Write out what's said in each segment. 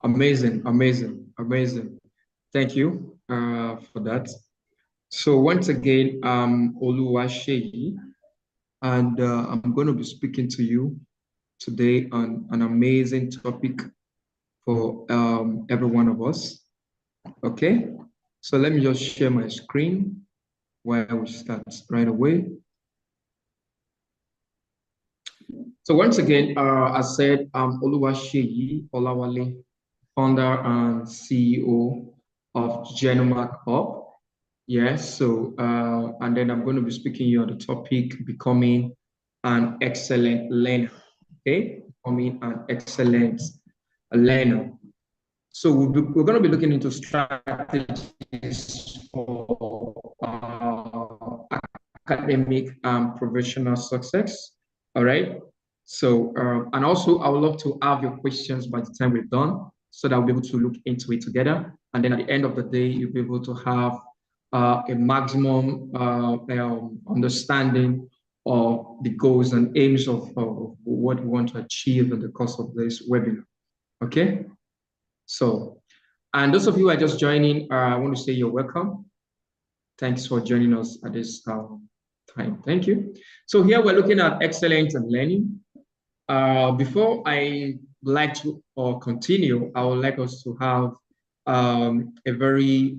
Amazing, amazing, amazing. Thank you for that. So once again, I'm Oluwaseyi, and I'm going to be speaking to you today on an amazing topic for every one of us. Okay, so let me just share my screen where we start right away. So once again, I said I'm Oluwaseyi Olawale, founder and CEO of Genomark Hub. Yes, so and then I'm going to be speaking here on the topic becoming an excellent learner. Okay, becoming an excellent learner. So we're going to be looking into strategies for academic and professional success. All right. So, and also I would love to have your questions by the time we're done so that we'll be able to look into it together. And then at the end of the day, you'll be able to have a maximum understanding of the goals and aims of what we want to achieve in the course of this webinar. Okay. So, and those of you who are just joining, I want to say you're welcome. Thanks for joining us at this time. Thank you. So here we're looking at excellence and learning. Before I like to continue, I would like us to have a very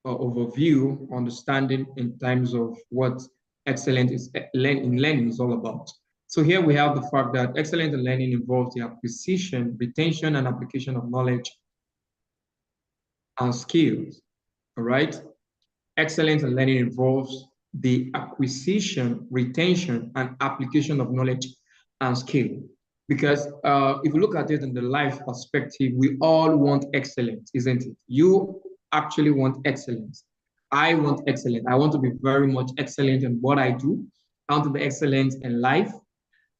overview, understanding in terms of what excellence is in learning is all about. So here we have the fact that excellence in learning involves the acquisition, retention, and application of knowledge and skills. All right. Excellence in learning involves the acquisition, retention, and application of knowledge and skill. Because if you look at it in the life perspective, we all want excellence, isn't it? You actually want excellence. I want excellence. I want to be very much excellent in what I do. I want to be excellent in life.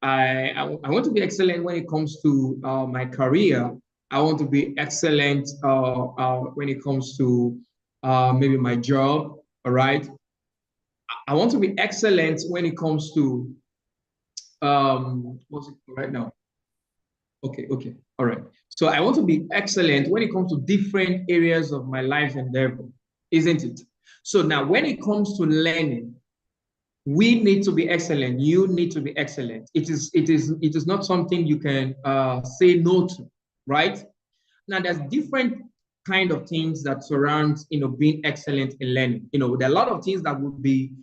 I want to be excellent when it comes to my career. I want to be excellent when it comes to maybe my job. All right. I want to be excellent when it comes to what's it right now? Okay. All right. So I want to be excellent when it comes to different areas of my life endeavor, isn't it? So now when it comes to learning, we need to be excellent. You need to be excellent. It is not something you can say no to, right? Now there's different kind of things that surround being excellent in learning. There are a lot of things that would be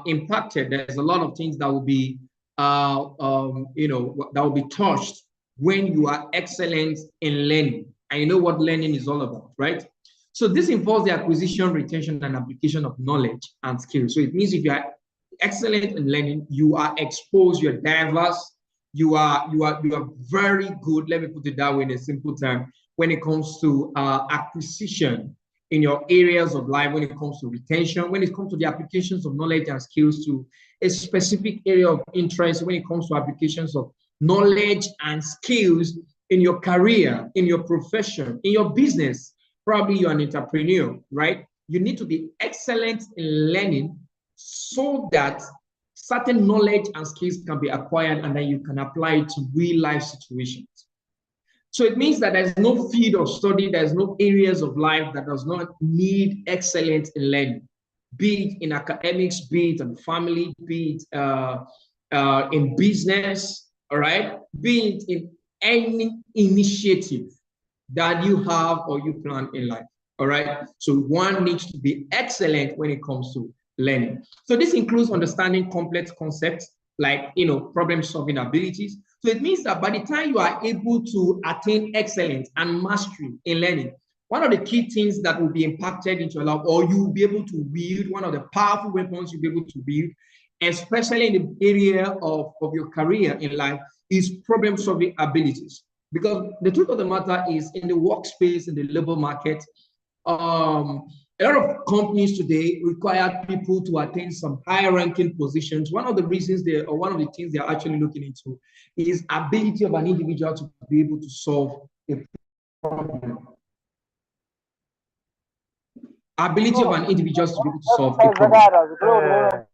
impacted. There's a lot of things that will be that will be touched when you are excellent in learning. And you know what learning is all about, right? So this involves the acquisition, retention, and application of knowledge and skills. So it means if you are excellent in learning, you are exposed, you're diverse, you are very good. Let me put it that way in a simple term. When it comes to acquisition in your areas of life, when it comes to retention, when it comes to the applications of knowledge and skills to a specific area of interest, when it comes to applications of knowledge and skills in your career, in your profession, in your business. Probably you're an entrepreneur, right? You need to be excellent in learning so that certain knowledge and skills can be acquired and then you can apply it to real life situations. So it means that there's no field of study, there's no areas of life that does not need excellence in learning, be it in academics, be it in family, be it in business, all right? Be it in any initiative that you have or you plan in life, all right? So one needs to be excellent when it comes to learning. So this includes understanding complex concepts like, problem-solving abilities. So it means that by the time you are able to attain excellence and mastery in learning, one of the key things that will be impacted into your life, or you will be able to wield, one of the powerful weapons you'll be able to wield, especially in the area of your career in life, is problem-solving abilities. Because the truth of the matter is, in the workspace, in the labor market, a lot of companies today require people to attain some high-ranking positions. One of the reasons or one of the things they're actually looking into is ability of an individual to be able to solve a problem. Ability of an individual to be able to solve a problem.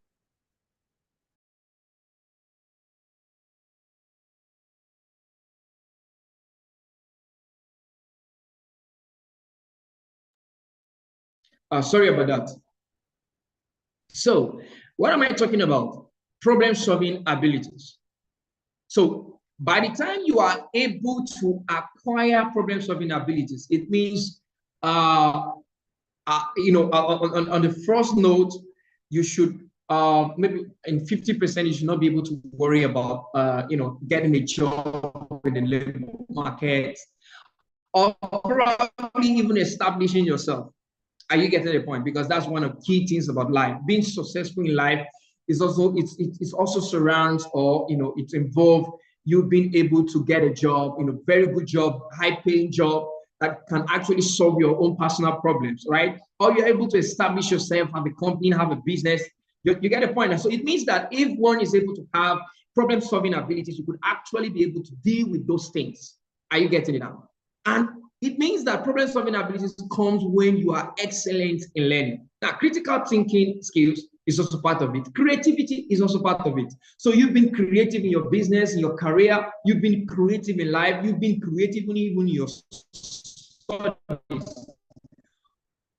Sorry about that. So what am I talking about? Problem-solving abilities. So by the time you are able to acquire problem-solving abilities, it means, on the first note, you should maybe in 50% you should not be able to worry about getting a job in the labor market, or probably even establishing yourself. Are you getting the point? Because that's one of the key things about life. Being successful in life is also it's also surrounds, or it's involved you being able to get a job, very good job, high-paying job that can actually solve your own personal problems, right? Or you're able to establish yourself, have a company, have a business. You get the point. And so it means that if one is able to have problem-solving abilities, you could actually be able to deal with those things. Are you getting it now? And it means that problem-solving abilities comes when you are excellent in learning. Now, critical thinking skills is also part of it. Creativity is also part of it. So you've been creative in your business, in your career. You've been creative in life. You've been creative even in your studies.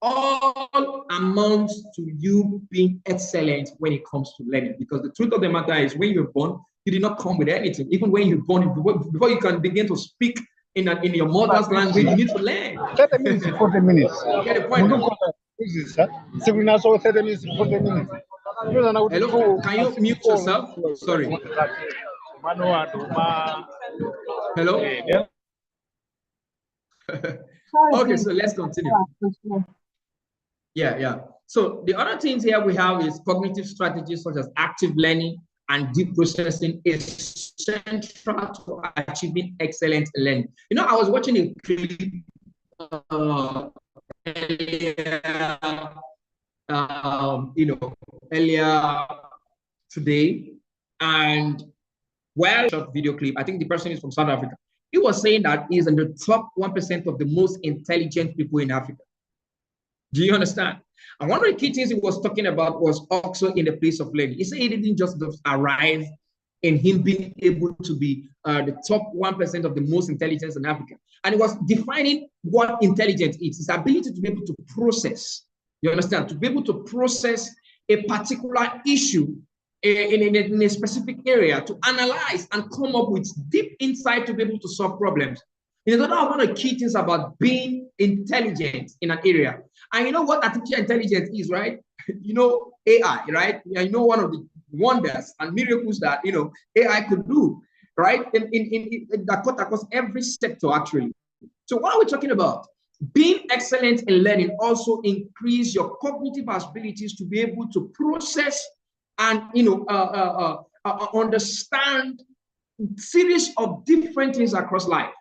All amounts to you being excellent when it comes to learning. Because the truth of the matter is, when you're born, you did not come with anything. Even when you're born, before you can begin to speak in your mother's language, you need to learn. 30 minutes, 40 minutes. Get the point. 30 minutes, 40 minutes. Hello, can you mute yourself? Sorry. Hello? Okay, so let's continue. Yeah. So the other things here we have is cognitive strategies such as active learning and deep processing is central to achieving excellent learning. I was watching a clip earlier today, and short video clip. I think the person is from South Africa. He was saying that he's in the top 1% of the most intelligent people in Africa. Do you understand? And one of the key things he was talking about was also in the place of learning. He said it didn't just arrive in him being able to be the top 1% of the most intelligent in Africa. And he was defining what intelligence is. His ability to be able to process, you understand, to be able to process a particular issue in a specific area, to analyze and come up with deep insight to be able to solve problems. One of the key things about being intelligent in an area. And you know what artificial intelligence is, right? AI, right? One of the wonders and miracles that AI could do, right? That cut across every sector, actually. So what are we talking about? Being excellent in learning also increase your cognitive abilities to be able to process and understand series of different things across life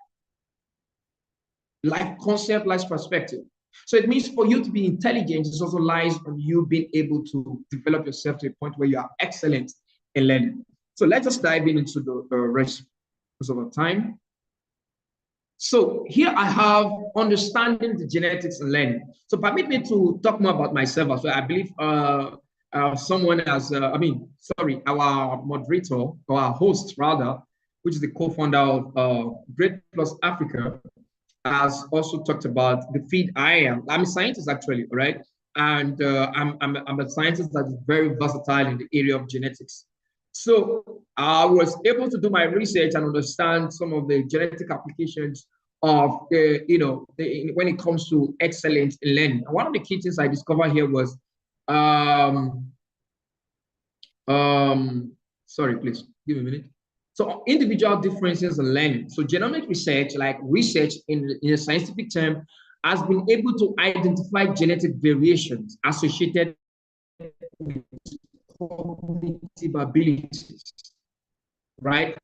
concept, life perspective. So it means for you to be intelligent, it also lies on you being able to develop yourself to a point where you are excellent in learning. So let's just dive into the rest of our time. So here I have understanding the genetics and learning. So permit me to talk more about myself as well. I believe someone as, our moderator, or our host rather, which is the co-founder of GradePlus Africa, has also talked about the field I am. I'm a scientist actually, right? And I'm a scientist that is very versatile in the area of genetics. So I was able to do my research and understand some of the genetic applications of when it comes to excellence in learning. And one of the key things I discovered here was, sorry, please give me a minute. So individual differences in learning. So genomic research, like research in a scientific term, has been able to identify genetic variations associated with cognitive abilities, right?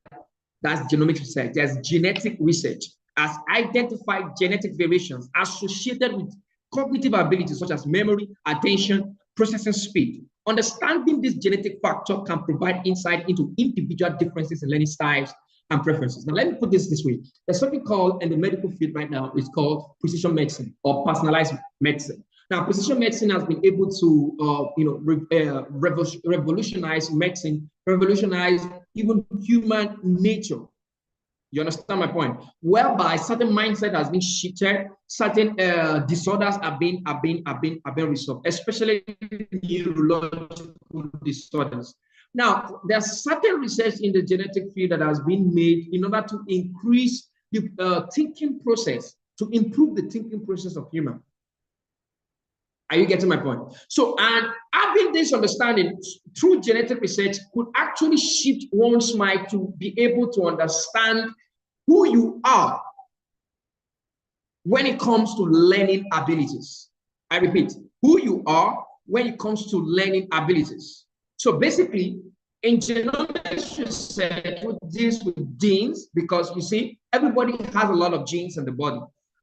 That's genomic research. There's genetic research has identified genetic variations associated with cognitive abilities such as memory, attention, processing speed. Understanding this genetic factor can provide insight into individual differences in learning styles and preferences. Now, let me put this way. There's something called, in the medical field right now, it's called precision medicine or personalized medicine. Now, precision medicine has been able to, revolutionize medicine, revolutionize even human nature. You understand my point? Whereby certain mindset has been shifted, certain disorders have been resolved, especially neurological disorders. Now, there's certain research in the genetic field that has been made in order to increase the thinking process, to improve the thinking process of human. Are you getting my point? So, and having this understanding through genetic research could actually shift one's mind to be able to understand who you are when it comes to learning abilities. I repeat, who you are when it comes to learning abilities. So basically, in genomics research, we deal with genes because you see, everybody has a lot of genes in the body.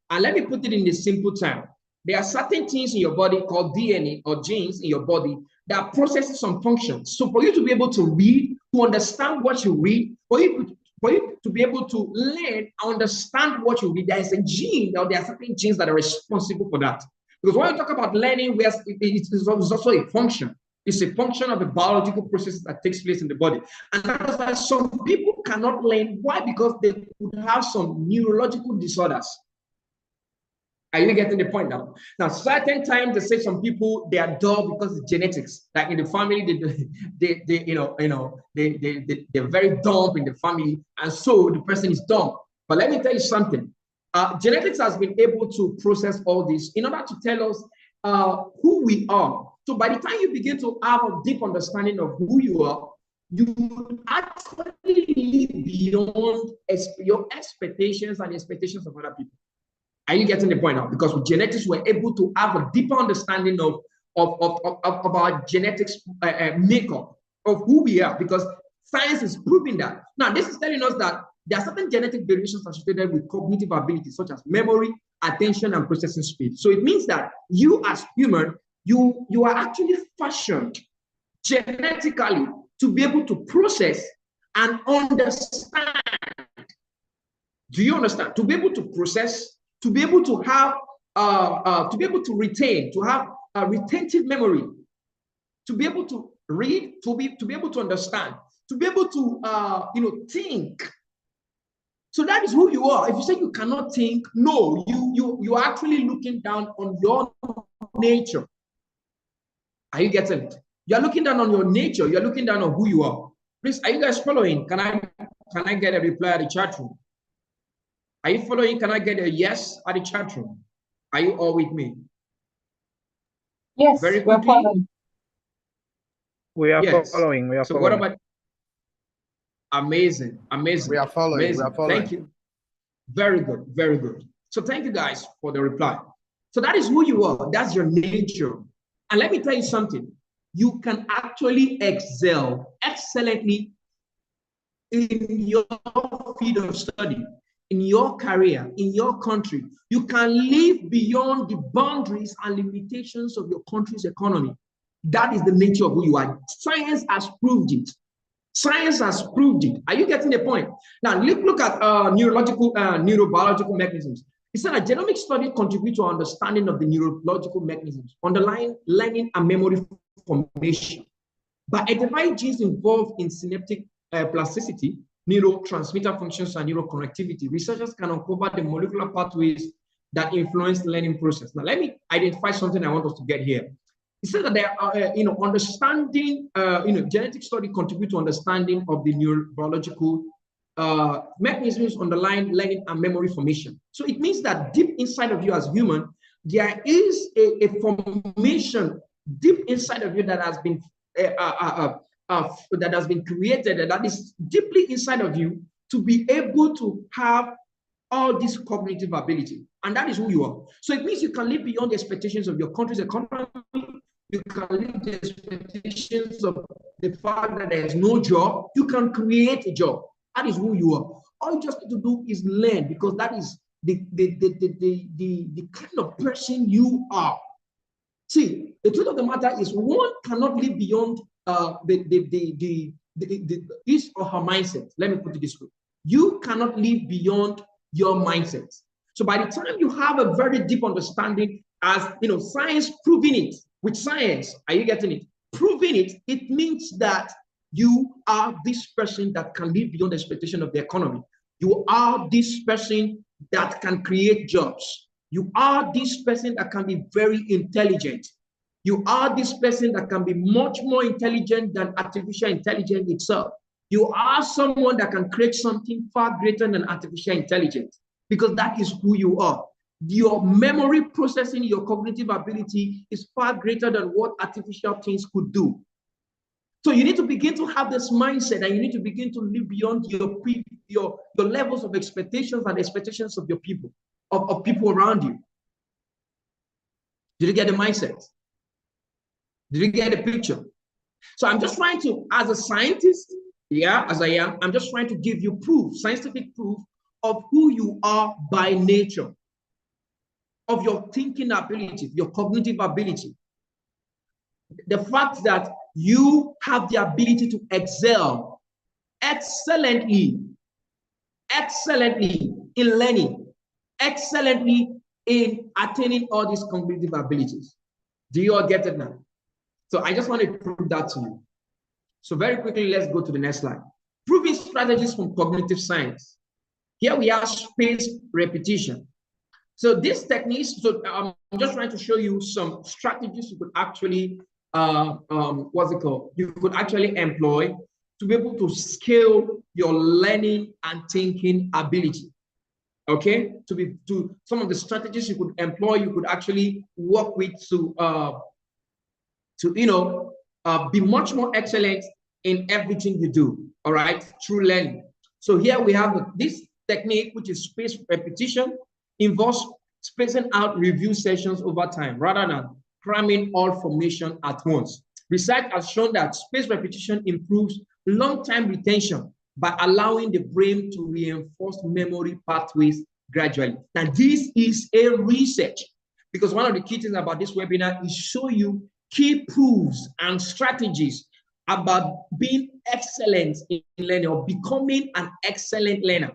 And let me put it in the simple term. There are certain things in your body called DNA or genes in your body that processes some functions. So for you to be able to read, to understand what you read, for you to be able to learn, understand what you read, there is a gene, or there are certain genes that are responsible for that. Because when you talk about learning, it's also a function. It's a function of the biological process that takes place in the body. And that's why some people cannot learn. Why? Because they could have some neurological disorders. Are you getting the point now? Now, certain times they say some people they are dull because of genetics. Like in the family, they're very dumb in the family, and so the person is dumb. But let me tell you something. Genetics has been able to process all this in order to tell us who we are. So by the time you begin to have a deep understanding of who you are, you actually live beyond your expectations and expectations of other people. Are you getting the point now? Because with genetics, we're able to have a deeper understanding of our genetics makeup of who we are, because science is proving that. Now, this is telling us that there are certain genetic variations associated with cognitive abilities, such as memory, attention, and processing speed. So it means that you as human, you are actually fashioned genetically to be able to process and understand. Do you understand? To be able to process, to be able to have, to be able to retain, to have a retentive memory, to be able to read, to be able to understand, to be able to, think. So that is who you are. If you say you cannot think, no, you are actually looking down on your nature. Are you getting it? You are looking down on your nature. You are looking down on who you are. Please, are you guys following? Can I get a reply at the chat room? Are you following? Can I get a yes at the chat room? Are you all with me? Yes, very quickly. we're following. We are Yes. following. We are so following. what about? Amazing. We are following. Amazing. We are following. Thank you. Very good. Very good. So thank you guys for the reply. So that is who you are. That's your nature. And let me tell you something. You can actually excel excellently in your field of study, in your career, in your country. You can live beyond the boundaries and limitations of your country's economy. That is the nature of who you are. Science has proved it. Science has proved it. Are you getting the point? Now, look at neurobiological mechanisms. It said that genomic studies contribute to our understanding of the neurological mechanisms underlying learning and memory formation. By identifying genes involved in synaptic plasticity, neurotransmitter functions, and neuroconnectivity, researchers can uncover the molecular pathways that influence the learning process. Now, let me identify something I want us to get here. It said that there are, understanding, genetic study contribute to understanding of the neurobiological mechanisms underlying learning and memory formation. So it means that deep inside of you as human, there is a formation deep inside of you that has been created, that is deeply inside of you to be able to have all this cognitive ability, and that is who you are. So it means you can live beyond the expectations of your country's economy. You can live the expectations of the fact that there is no job. You can create a job. That is who you are. All you just need to do is learn, because that is the kind of person you are. See, the truth of the matter is one cannot live beyond his or her mindset. Let me put it this way. You cannot live beyond your mindset. So by the time you have a very deep understanding, as science proving it, with science, are you getting it? Proving it, it means that you are this person that can live beyond the expectation of the economy. You are this person that can create jobs. You are this person that can be very intelligent. You are this person that can be much more intelligent than artificial intelligence itself. You are someone that can create something far greater than artificial intelligence, because that is who you are. Your memory processing, your cognitive ability is far greater than what artificial things could do. So you need to begin to have this mindset, and you need to begin to live beyond your levels of expectations and expectations of your people, of people around you. Did you get the mindset? Did you get the picture? So I'm just trying to, as a scientist, as I am, I'm just trying to give you proof, scientific proof of who you are by nature, of your thinking ability, your cognitive ability. The fact that you have the ability to excel excellently in learning, excellently in attaining all these cognitive abilities. Do you all get it now? So I just want to prove that to you. So very quickly, let's go to the next slide. Proving strategies from cognitive science. Here we have spaced repetition. So these techniques, so I'm just trying to show you some strategies you could actually, you could actually employ to be able to scale your learning and thinking ability. Okay, to some of the strategies you could employ, you could actually work with to be much more excellent in everything you do. All right, through learning. So here we have this technique, which is spaced repetition, involves spacing out review sessions over time rather than cramming all information at once. Research has shown that spaced repetition improves long-term retention by allowing the brain to reinforce memory pathways gradually. Now, this is a research, because one of the key things about this webinar is show you key proofs and strategies about being excellent in learning or becoming an excellent learner.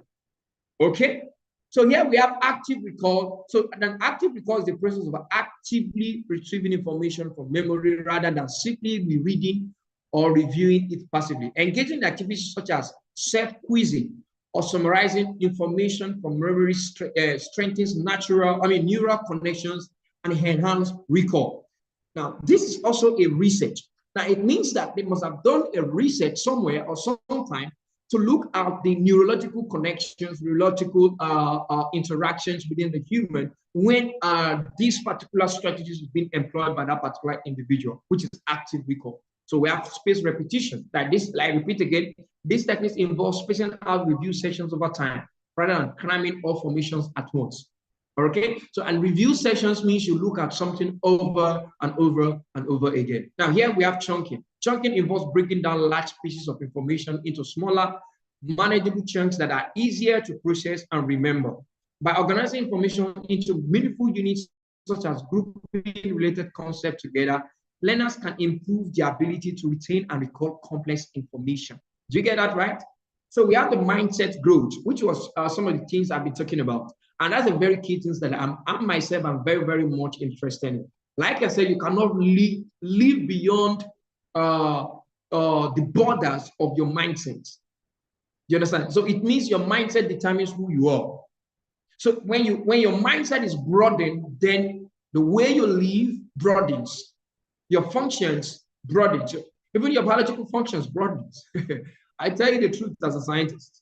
Okay? So here we have active recall. So an active recall is the process of actively retrieving information from memory rather than simply rereading or reviewing it passively. Engaging in activities such as self-quizzing or summarizing information from memory strengthens neural connections and enhance recall. Now, this is also a research. Now, it means that they must have done a research somewhere or sometime to look at the neurological connections, neurological interactions within the human when these particular strategies have been employed by that particular individual, which is active recall. So we have spaced repetition. Like this, I repeat again, these techniques involve spacing out review sessions over time rather than cramming all formations at once. Okay, so and review sessions means you look at something over and over and over again. Now here we have chunking. Chunking involves breaking down large pieces of information into smaller, manageable chunks that are easier to process and remember. By organizing information into meaningful units, such as grouping related concepts together, learners can improve their ability to retain and recall complex information. Do you get that right? So we have the mindset growth, which was some of the things I've been talking about. And that's a very key thing that I myself am very, very much interested in. Like I said, you cannot live beyond the borders of your mindset. You understand? So it means your mindset determines who you are. So when your mindset is broadened, then the way you live broadens. Your functions broadens. Even your biological functions broadens. I tell you the truth as a scientist.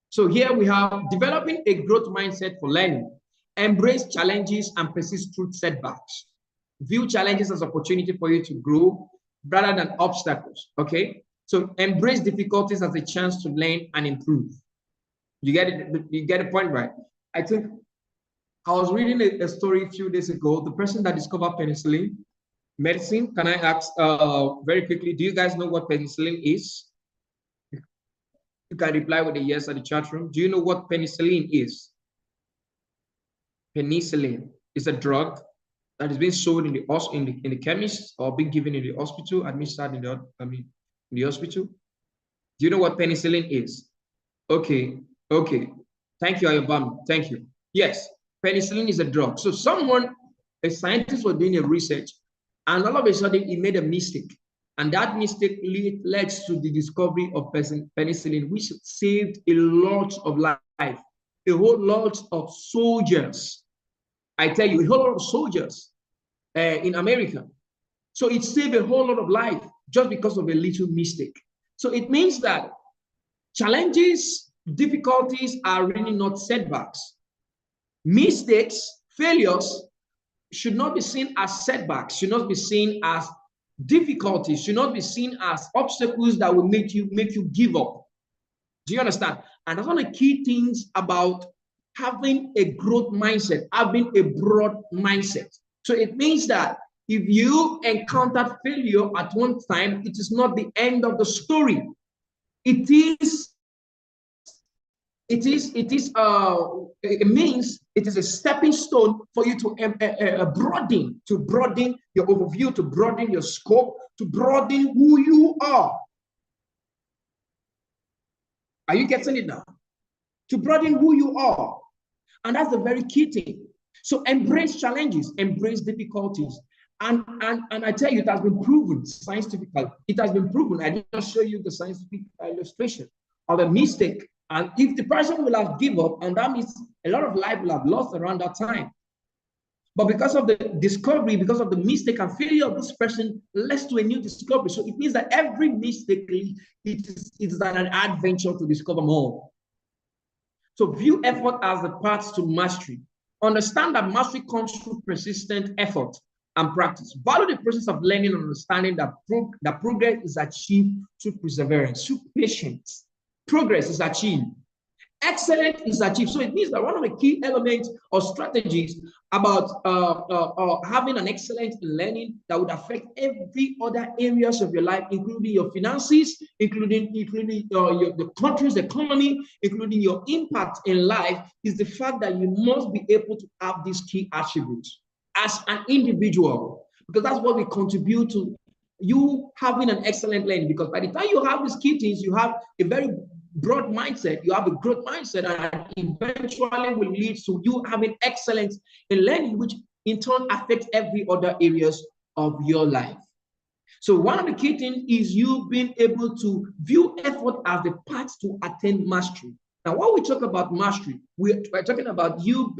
So here we have developing a growth mindset for learning. Embrace challenges and persist through setbacks. View challenges as opportunity for you to grow rather than obstacles, okay? So embrace difficulties as a chance to learn and improve. You get it? You get the point, right? I think I was reading a story a few days ago. The person that discovered penicillin, medicine, can I ask very quickly, do you guys know what penicillin is? You can reply with a yes at the chat room. Do you know what penicillin is? Penicillin is a drug that is being sold in the chemist or being given in the hospital, administered in the hospital. Do you know what penicillin is? Okay. Thank you, Ayobami. Thank you. Yes, penicillin is a drug. So a scientist was doing a research, and all of a sudden he made a mistake. And that mistake led to the discovery of penicillin, which saved a lot of life, a whole lot of soldiers. I tell you, a whole lot of soldiers in America. So it saved a whole lot of life just because of a little mistake. So it means that challenges, difficulties are really not setbacks. Mistakes, failures should not be seen as setbacks, should not be seen as difficulties, should not be seen as obstacles that will make you give up. Do you understand? And that's one of the key things about having a growth mindset, having a broad mindset. So it means that if you encounter failure at one time, it is not the end of the story. It means it is a stepping stone for you to broaden your overview, to broaden your scope, to broaden who you are. Are you getting it now? To broaden who you are. And that's the very key thing. So embrace challenges, embrace difficulties. And I tell you, it has been proven scientifically. It has been proven. I just show you the scientific illustration of a mistake. And if the person will have given up, and that means a lot of life will have lost around that time. But because of the discovery, because of the mistake and failure of this person, leads to a new discovery. So it means that every mistake it is an adventure to discover more. So view effort as the path to mastery. Understand that mastery comes through persistent effort and practice. Value the process of learning and understanding that progress is achieved through perseverance, through patience. Progress is achieved. Excellence is achieved. So it means that one of the key elements or strategies about having an excellence in learning that would affect every other areas of your life, including your finances, including the country's economy, including your impact in life, is the fact that you must be able to have these key attributes as an individual, because that's what we contribute to you having an excellent learning. Because by the time you have these key things, you have a very broad mindset, you have a growth mindset, and eventually will lead to you having excellence in learning, which in turn affects every other areas of your life. So one of the key things is you being able to view effort as the path to attain mastery. Now, when we talk about mastery, we're talking about you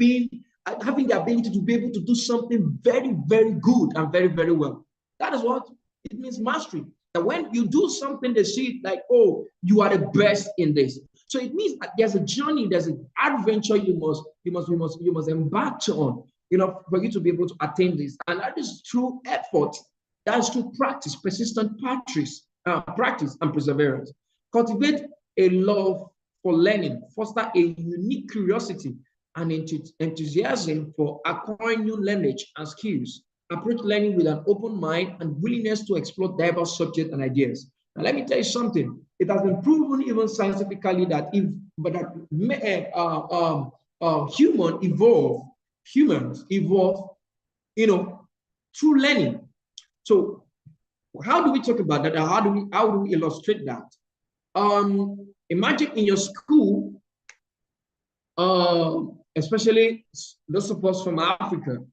having the ability to be able to do something very, very good and very, very well. That is what it means, mastery. That when you do something, they see it like, oh, you are the best in this. So it means that there's a journey, there's an adventure you must embark on, for you to be able to attain this. And that is through effort. That is through practice, persistent practice and perseverance. Cultivate a love for learning, foster a unique curiosity and enthusiasm for acquiring new knowledge and skills. Approach learning with an open mind and willingness to explore diverse subjects and ideas. Now, let me tell you something. It has been proven even scientifically that humans evolve, through learning. So, how do we talk about that? How do we illustrate that? Imagine in your school, especially those of us from Africa,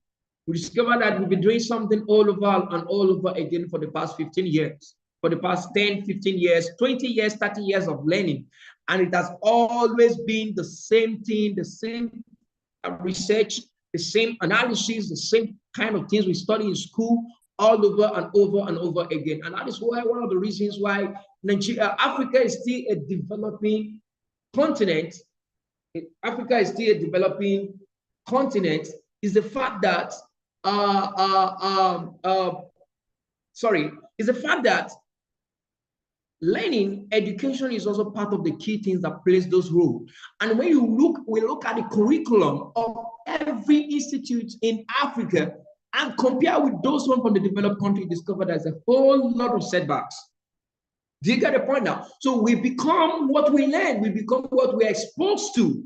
we discover that we've been doing something all over and all over again for the past 15 years, for the past 10, 15 years, 20 years, 30 years of learning. And it has always been the same thing, the same research, the same analysis, the same kind of things we study in school all over and over and over again. And that is why one of the reasons why Africa is still a developing continent. Africa is still a developing continent is the fact that is the fact that learning, education is also part of the key things that plays those roles. And when we look at the curriculum of every institute in Africa and compare with those one from the developed country, discover there's a whole lot of setbacks. Do you get the point now? So we become what we learn, we become what we're exposed to.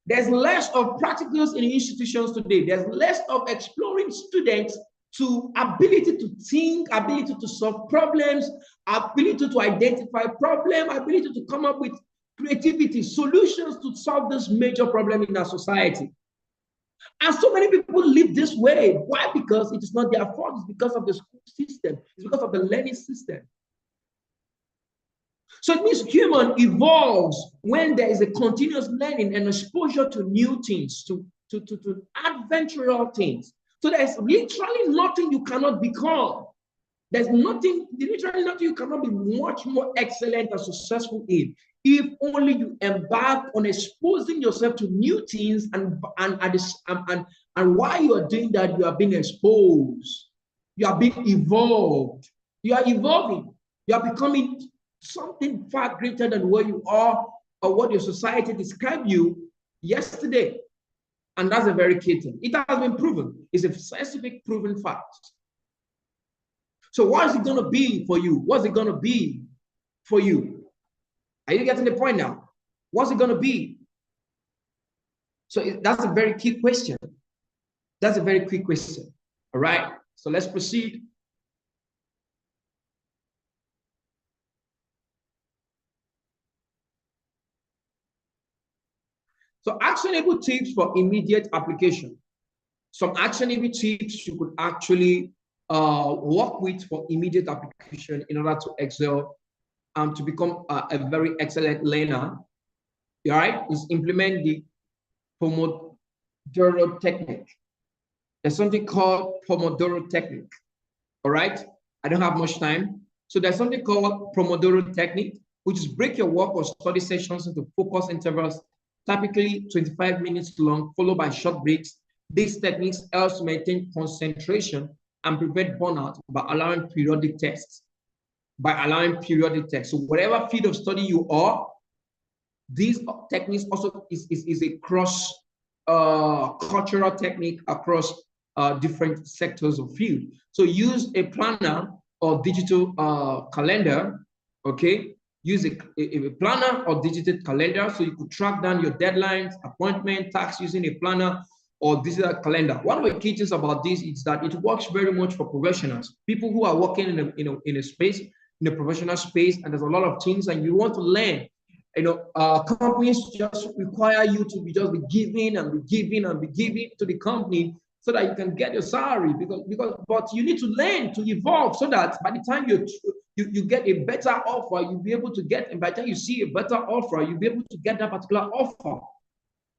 There's less of practicals in institutions today. There's less of exploring students to ability to think, ability to solve problems, ability to identify problems, ability to come up with creativity, solutions to solve this major problem in our society. And so many people live this way. Why? Because it is not their fault. It's because of the system. It's because of the learning system. So it means human evolves when there is a continuous learning and exposure to new things, to adventurous things. So there's literally nothing you cannot become. There's nothing, literally nothing you cannot be much more excellent and successful in, if only you embark on exposing yourself to new things, and while you are doing that, you are being exposed. You are being evolved. You are evolving. You are becoming something far greater than where you are or what your society described you yesterday. And that's a very key thing. It has been proven. It's a scientific proven fact. So what is it going to be for you? What's it going to be for you? Are you getting the point now? What's it going to be? So that's a very key question. That's a very quick question. All right. So let's proceed. So actionable tips for immediate application. Some actionable tips you could actually work with for immediate application in order to excel and to become a very excellent learner. All right, is implement the Pomodoro technique. There's something called Pomodoro technique. All right, I don't have much time. So there's something called Pomodoro technique, which is break your work or study sessions into focus intervals, typically 25 minutes long, followed by short breaks. These techniques help maintain concentration and prevent burnout by allowing periodic tests. So whatever field of study you are, these techniques also is a cross cultural technique across different sectors of field. So use a planner or digital calendar, okay? Use a planner or digital calendar so you could track down your deadlines, appointment, tasks using a planner or digital calendar. One of the key things about this is that it works very much for professionals, people who are working in a space, in a professional space, and there's a lot of things and you want to learn. Companies just require you to be giving and be giving and be giving to the company so that you can get your salary, but you need to learn to evolve so that by the time you get a better offer, you'll be able to get, and by the time you see a better offer, you'll be able to get that particular offer.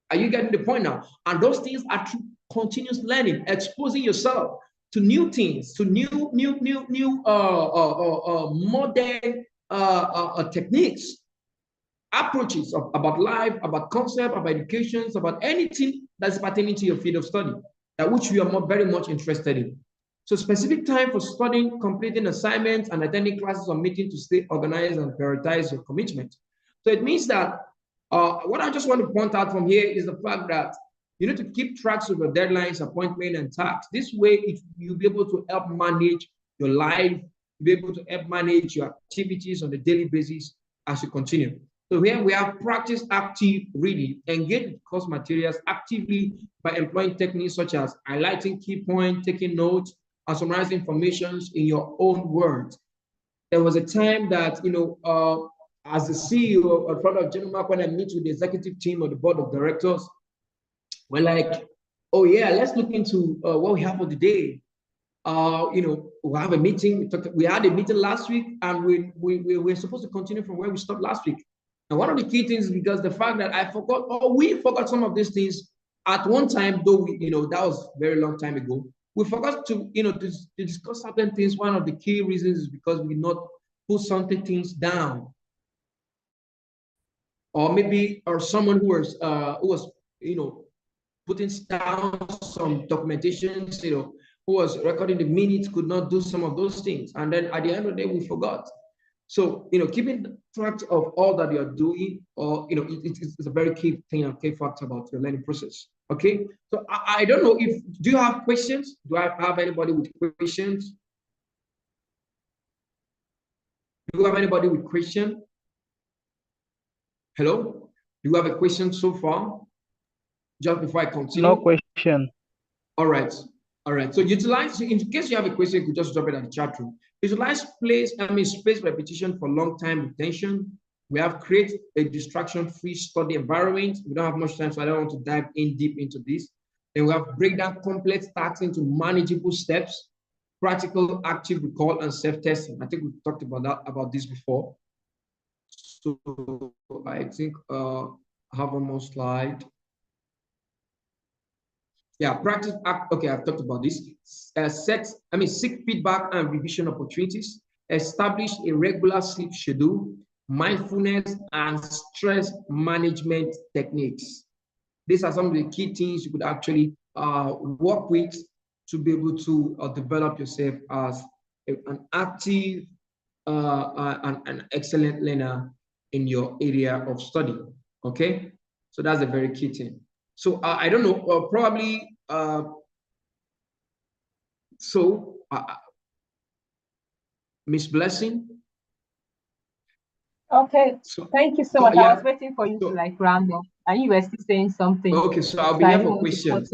Are you getting the point now? And those things are through continuous learning, exposing yourself to new things, to new modern techniques, approaches about life, about concept, about education, about anything that's pertaining to your field of study, which you are very much interested in. So specific time for studying, completing assignments, and attending classes or meetings to stay organized and prioritize your commitment. So it means that what I just want to point out from here is the fact that you need to keep tracks of your deadlines, appointment, and tasks. This way, you'll be able to help manage your life, you'll be able to help manage your activities on a daily basis as you continue. So here we have practice active reading, engage with course materials actively by employing techniques such as highlighting key points, taking notes, and summarizing information in your own words. There was a time that, as the CEO or product general, when I meet with the executive team or the board of directors, we're like, oh yeah, let's look into what we have for the day. We have a meeting. We had a meeting last week, and we're supposed to continue from where we stopped last week. And one of the key things is because the fact that we forgot some of these things at one time, though that was a very long time ago. We forgot to discuss certain things. One of the key reasons is because we not put certain things down, or someone who was putting down some documentations, who was recording the minutes could not do some of those things, and then at the end of the day we forgot. So, keeping track of all that you're doing, it's a very key thing and key factor about your learning process. Okay. So I don't know do you have questions? Do I have anybody with questions? Do you have anybody with question? Hello? Do you have a question so far? Just before I continue. No question. All right. All right. So utilize, in case you have a question, you could just drop it at the chat room. Utilize space repetition for long-time retention. We have create a distraction-free study environment. We don't have much time, so I don't want to dive in deep into this. Then we have break down complex tasks into manageable steps. practical active recall and self-testing. I think we talked about this before. So I think I have one more slide. Yeah, practice act. Okay, I've talked about this. Seek feedback and revision opportunities. Establish a regular sleep schedule, mindfulness, and stress management techniques. These are some of the key things you could actually work with to be able to develop yourself as an active an excellent learner in your area of study. Okay, so that's a very key thing. So I don't know, probably Miss Blessing. Okay, thank you so much. Yeah. I was waiting for you to like round up, and you were still saying something. Okay, so I'll be here for questions.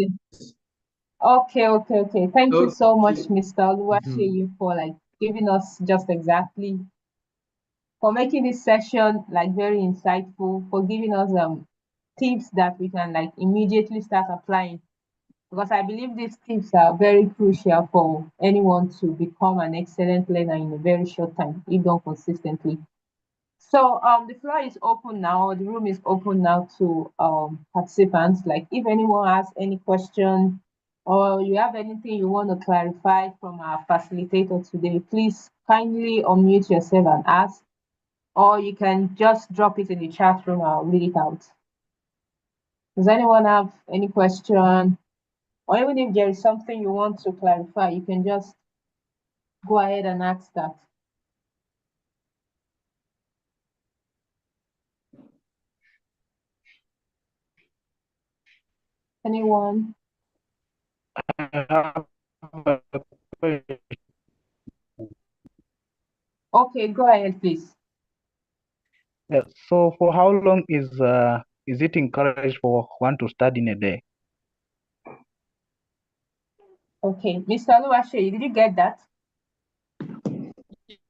Okay. Thank you so much, Mr. Oluwaseyi, for like giving us just exactly, for making this session like very insightful, for giving us tips that we can like immediately start applying. Because I believe these tips are very crucial for anyone to become an excellent learner in a very short time, if done consistently. So the floor is open now, the room is open now to participants. Like if anyone has any question or you have anything you want to clarify from our facilitator today, please kindly unmute yourself and ask, or you can just drop it in the chat room. I'll read it out. Does anyone have any question? Or even if there is something you want to clarify, you can just go ahead and ask that. Anyone? Okay, go ahead, please. Yeah, so for how long is it encouraged for one to study in a day? Okay, Mr. Oluwaseyi, did you get that?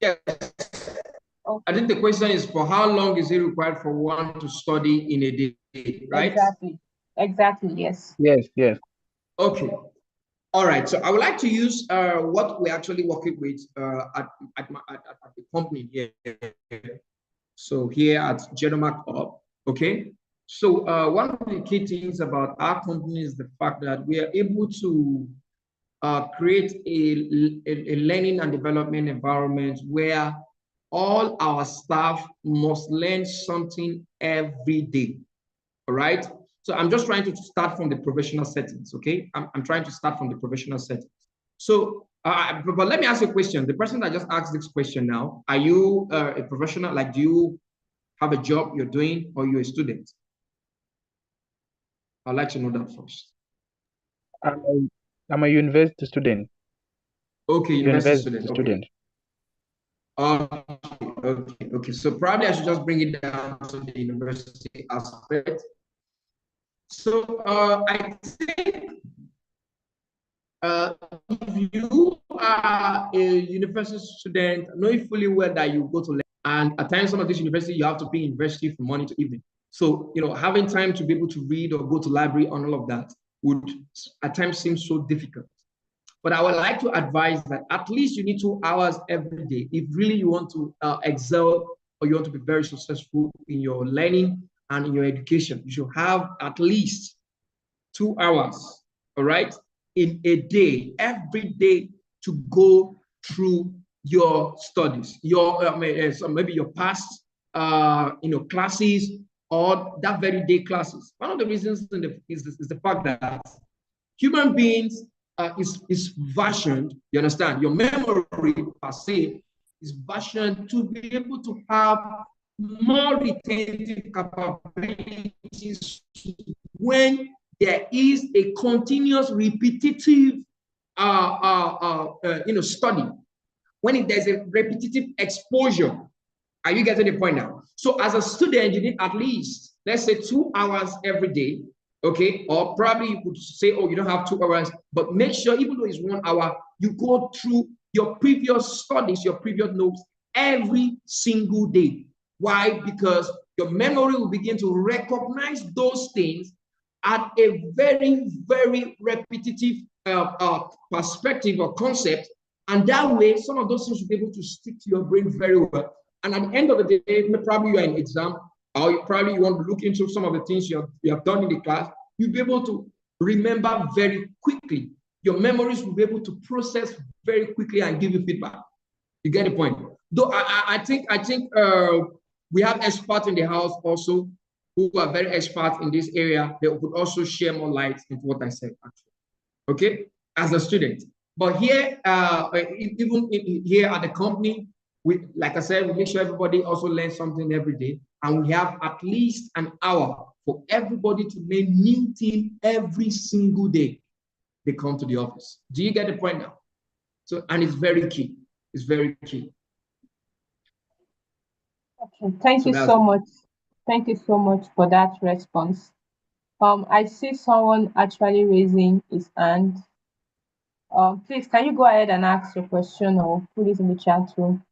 Yes. Okay. I think the question is, for how long is it required for one to study in a day, right? Exactly, yes. Yes. Okay. All right, so I would like to use what we're actually working with at the company here. So here at Genomark Hub, okay? So one of the key things about our company is the fact that we are able to create a learning and development environment where all our staff must learn something every day, all right? So I'm just trying to start from the professional settings, okay? I'm trying to start from the professional settings. So, but let me ask you a question. The person that just asked this question now, are you a professional? Like, do you have a job you're doing, or you're a student? I'd like to know that first. I'm a university student. Okay, university student. Okay. So probably I should just bring it down to the university aspect. So I think if you are a university student, knowing fully well that you go to learn, and at times some of these universities you have to pay university from morning to evening. So having time to be able to read or go to library and all of that would at times seem so difficult. But I would like to advise that at least you need 2 hours every day if really you want to excel, or you want to be very successful in your learning and in your education. You should have at least 2 hours, all right, in a day, every day, to go through your studies, so maybe your past, classes, or that very day classes. One of the reasons is the fact that human beings is versioned, you understand? Your memory per se is versioned to be able to have more retentive capabilities when there is a continuous repetitive study. When there's a repetitive exposure. Are you getting the point now? So as a student, you need at least, let's say, 2 hours every day. Okay, or probably you could say, oh, you don't have 2 hours, but make sure, even though it's 1 hour, you go through your previous studies, your previous notes every single day. Why? Because your memory will begin to recognize those things at a very, very repetitive perspective or concept And that way, some of those things will be able to stick to your brain very well. And at the end of the day, probably you are in exam, or you probably want to look into some of the things you have done in the class, you'll be able to remember very quickly. Your memories will be able to process very quickly and give you feedback. You get the point? Though I think we have experts in the house also who are very experts in this area. They could also share more light into what I said, actually. Okay, as a student. But here, even here at the company, like I said, we make sure everybody also learns something every day, and we have at least an hour for everybody to learn new things every single day they come to the office. Do you get the point now? So, and it's very key. It's very key. Okay, thank you so much. Thank you so much for that response. I see someone actually raising his hand. Please, can you go ahead and ask your question or put it in the chat room?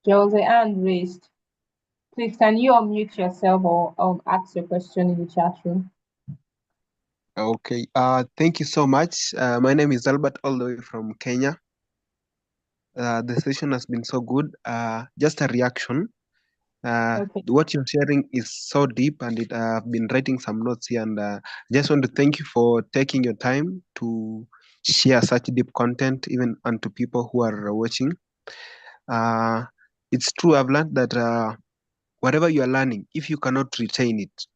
There was a hand raised. Please, can you unmute yourself or ask your question in the chat room? Okay. Thank you so much. My name is Albert, all the way from Kenya. The session has been so good. Just a reaction. Okay. What you're sharing is so deep, and I've been writing some notes here, and just want to thank you for taking your time to share such deep content, even unto people who are watching. It's true. I've learned that whatever you are learning, if you cannot retain it,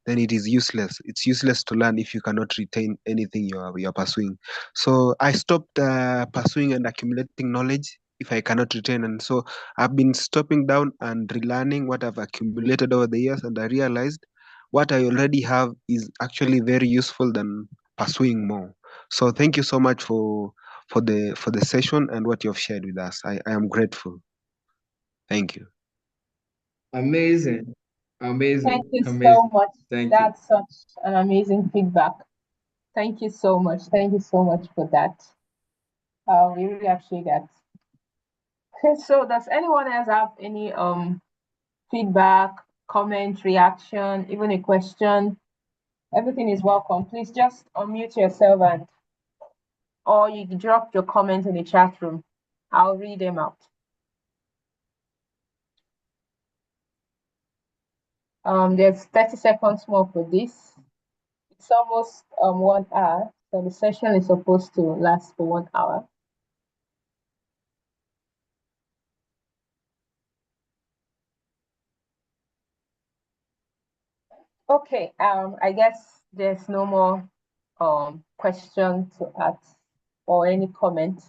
then it is useless. It's useless to learn if you cannot retain anything you're pursuing. So I stopped pursuing and accumulating knowledge if I cannot retain. And so I've been stopping down and relearning what I've accumulated over the years, and I realized what I already have is actually very useful than pursuing more. So thank you so much for the session and what you've shared with us. I am grateful. Thank you. Amazing. Amazing. Thank you amazing. so much. Thank That's such an amazing feedback. Thank you so much. Thank you so much for that. We really appreciate that. Okay, so does anyone else have any feedback, comment, reaction, even a question? Everything is welcome. Please just unmute yourself and or you can drop your comment in the chat room. I'll read them out. There's 30 seconds more for this. It's almost 1 hour, so the session is supposed to last for 1 hour. Okay, I guess there's no more question to ask or any comment.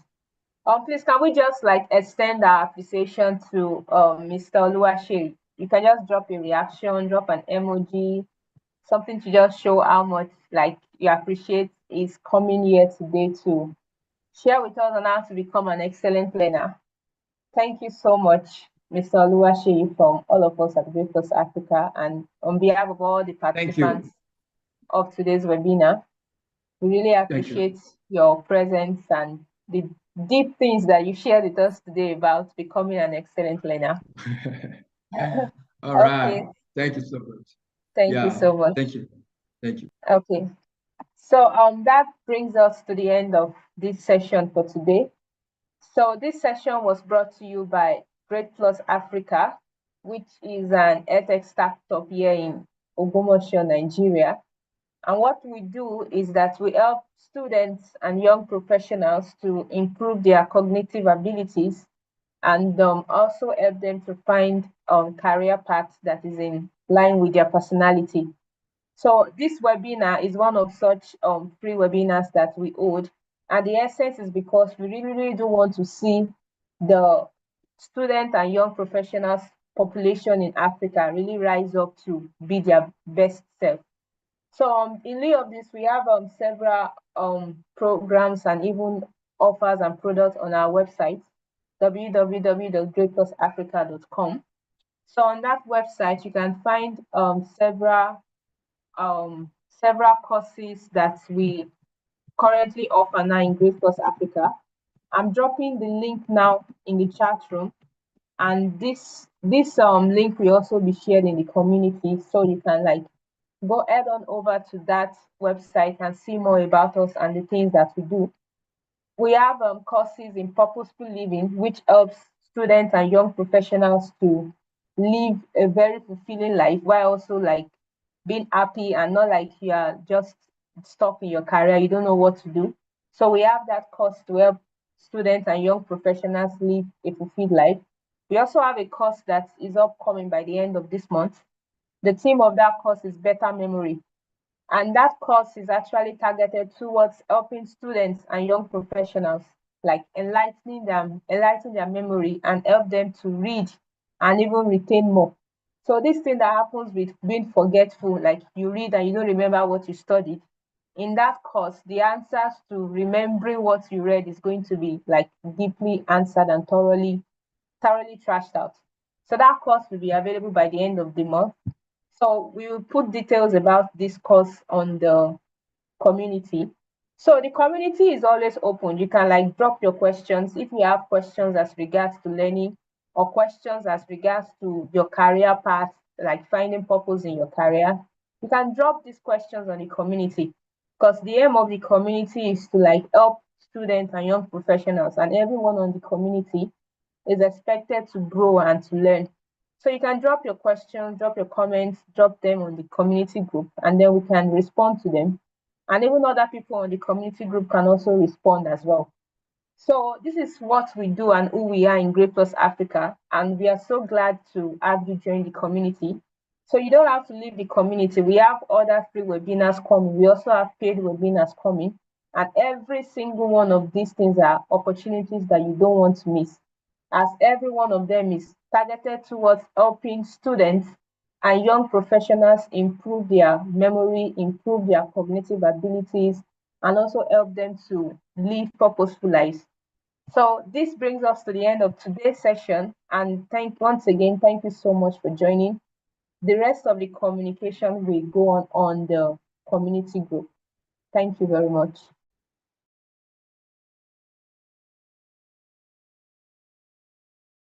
Please, can we just like extend our appreciation to Mr. Oluwaseyi? You can just drop a reaction, drop an emoji, something to just show how much like you appreciate is coming here today to share with us on how to become an excellent learner. Thank you so much, Mr. Oluwaseyi, from all of us at GradePlus Africa, and on behalf of all the participants of today's webinar. We really appreciate your presence and the deep things that you shared with us today about becoming an excellent learner. All right. Okay. Thank you so much. Thank you so much. Thank you. Thank you. Okay. So that brings us to the end of this session for today. So this session was brought to you by GradePlus Africa, which is an edtech startup here in Ogbomoso, Nigeria. And what we do is that we help students and young professionals to improve their cognitive abilities and also help them to find career paths that is in line with their personality. So this webinar is one of such free webinars that we hold. And the essence is because we really do want to see the student and young professionals population in Africa really rise up to be their best self. So in lieu of this, we have several programs and even offers and products on our website, www.gradeplusafrica.com. So on that website, you can find several courses that we currently offer now in GradePlus Africa. I'm dropping the link now in the chat room. And this link will also be shared in the community, so you can like go head on over to that website and see more about us and the things that we do. We have courses in purposeful living, which helps students and young professionals to live a very fulfilling life while also like being happy and not like you are just stuck in your career, you don't know what to do. So we have that course to help students and young professionals live a fulfilled life. We also have a course that is upcoming by the end of this month. The theme of that course is better memory. And that course is actually targeted towards helping students and young professionals, like enlightening their memory and help them to read and even retain more. So this thing that happens with being forgetful, like you read and you don't remember what you studied, in that course, the answers to remembering what you read is going to be like deeply answered and thoroughly trashed out. So that course will be available by the end of the month. So we will put details about this course on the community. So the community is always open. You can like drop your questions if you have questions as regards to learning or questions as regards to your career path, like finding purpose in your career. You can drop these questions on the community because the aim of the community is to like help students and young professionals and everyone on the community is expected to grow and to learn. So you can drop your questions, drop your comments, drop them on the community group, and then we can respond to them. And even other people on the community group can also respond as well. So this is what we do and who we are in GradePlus Africa, and we are so glad to have you join the community. So you don't have to leave the community. We have other free webinars coming. We also have paid webinars coming. And every single one of these things are opportunities that you don't want to miss, as every one of them is targeted towards helping students and young professionals improve their memory, improve their cognitive abilities, and also help them to live purposeful lives. So this brings us to the end of today's session. And once again, thank you so much for joining. The rest of the communication will go on the community group. Thank you very much.